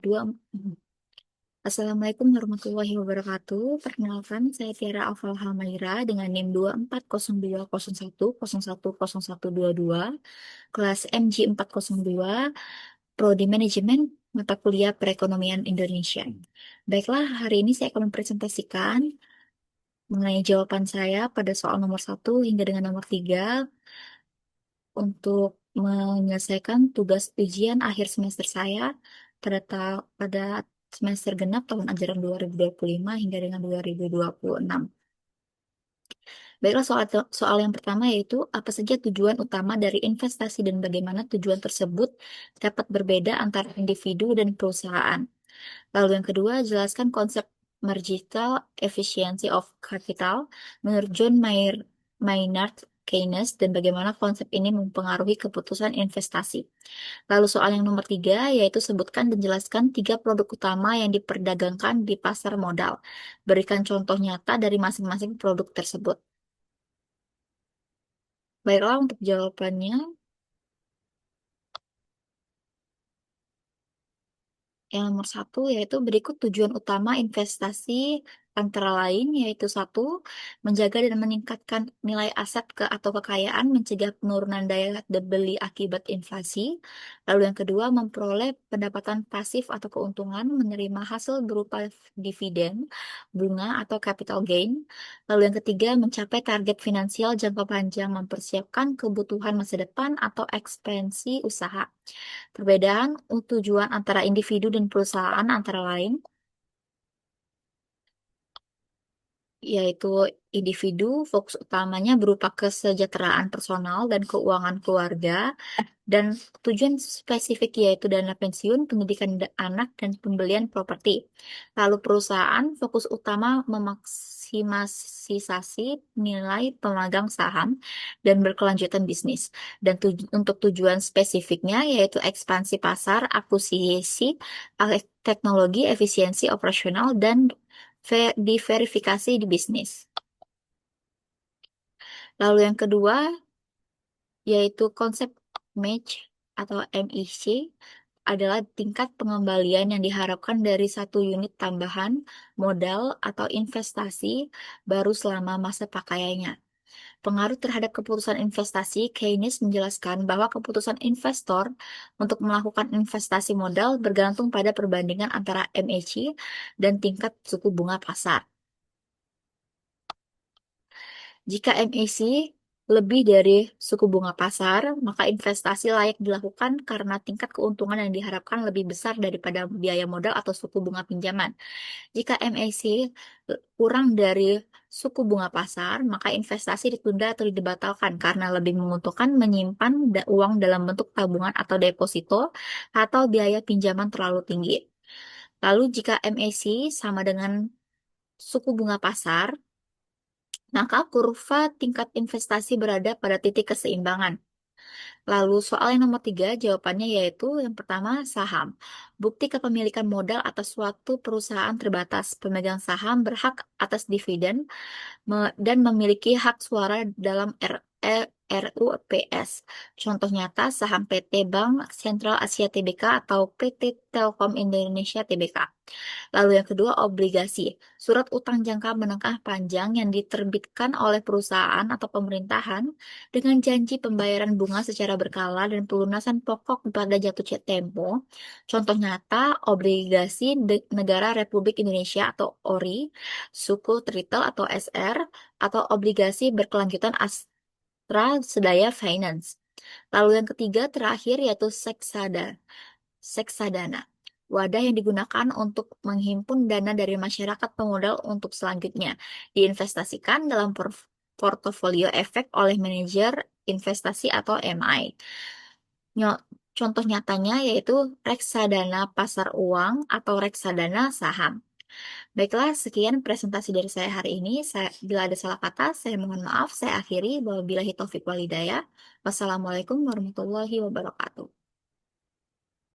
Dua. Assalamualaikum warahmatullahi wabarakatuh. Perkenalkan, saya Tiara Afal Hamaira dengan NIM 240201010122, kelas MG402, Prodi Manajemen, mata kuliah Perekonomian Indonesia. Baiklah, hari ini saya akan mempresentasikan mengenai jawaban saya pada soal nomor 1 hingga dengan nomor 3 untuk menyelesaikan tugas ujian akhir semester saya pada semester genap tahun ajaran 2025 hingga dengan 2026. Baiklah, soal yang pertama yaitu apa saja tujuan utama dari investasi dan bagaimana tujuan tersebut dapat berbeda antara individu dan perusahaan. Lalu yang kedua, jelaskan konsep marginal efficiency of capital menurut Maynard Keynes dan bagaimana konsep ini mempengaruhi keputusan investasi. Lalu soal yang nomor 3, yaitu sebutkan dan jelaskan 3 produk utama yang diperdagangkan di pasar modal. Berikan contoh nyata dari masing-masing produk tersebut. Baiklah, untuk jawabannya, yang nomor 1 yaitu berikut tujuan utama investasi antara lain yaitu 1, menjaga dan meningkatkan nilai aset atau kekayaan, mencegah penurunan daya beli akibat inflasi. Lalu yang kedua, memperoleh pendapatan pasif atau keuntungan, menerima hasil berupa dividen, bunga atau capital gain. Lalu yang ketiga, mencapai target finansial jangka panjang, mempersiapkan kebutuhan masa depan atau ekspansi usaha. Perbedaan tujuan antara individu dan perusahaan antara lain, yaitu individu fokus utamanya berupa kesejahteraan personal dan keuangan keluarga, dan tujuan spesifik yaitu dana pensiun, pendidikan anak, dan pembelian properti. Lalu perusahaan fokus utama memaksimalisasi nilai pemegang saham dan berkelanjutan bisnis. Dan untuk tujuan spesifiknya yaitu ekspansi pasar, akuisisi, teknologi, efisiensi operasional, dan diverifikasi di bisnis. Lalu yang kedua yaitu konsep match atau MIC adalah tingkat pengembalian yang diharapkan dari satu unit tambahan modal atau investasi baru selama masa pakaiannya. Pengaruh terhadap keputusan investasi, Keynes menjelaskan bahwa keputusan investor untuk melakukan investasi modal bergantung pada perbandingan antara MAC dan tingkat suku bunga pasar. Jika MAC lebih dari suku bunga pasar, maka investasi layak dilakukan karena tingkat keuntungan yang diharapkan lebih besar daripada biaya modal atau suku bunga pinjaman. Jika MAC kurang dari suku bunga pasar, maka investasi ditunda atau dibatalkan karena lebih menguntungkan menyimpan uang dalam bentuk tabungan atau deposito atau biaya pinjaman terlalu tinggi. Lalu jika MAC sama dengan suku bunga pasar, maka kurva tingkat investasi berada pada titik keseimbangan. Lalu soal yang nomor 3, jawabannya yaitu yang pertama, saham. Bukti kepemilikan modal atas suatu perusahaan terbatas. Pemegang saham berhak atas dividen dan memiliki hak suara dalam RUPS. Contoh nyata, saham PT Bank Sentral Asia Tbk atau PT Telkom Indonesia Tbk. Lalu yang kedua, obligasi. Surat utang jangka menengah panjang yang diterbitkan oleh perusahaan atau pemerintahan dengan janji pembayaran bunga secara berkala dan pelunasan pokok pada jatuh tempo. Contoh nyata, obligasi Negara Republik Indonesia atau ORI, suku Retail atau SR, atau obligasi berkelanjutan Astra Sedaya Finance. Lalu yang ketiga terakhir yaitu seksadana. Wadah yang digunakan untuk menghimpun dana dari masyarakat pemodal untuk selanjutnya diinvestasikan dalam portofolio efek oleh manajer investasi atau MI. Contoh nyatanya yaitu reksadana pasar uang atau reksadana saham. Baiklah, sekian presentasi dari saya hari ini. Bila ada salah kata, saya mohon maaf. Saya akhiri. Wabillahi taufiq walhidayah. Wassalamualaikum warahmatullahi wabarakatuh.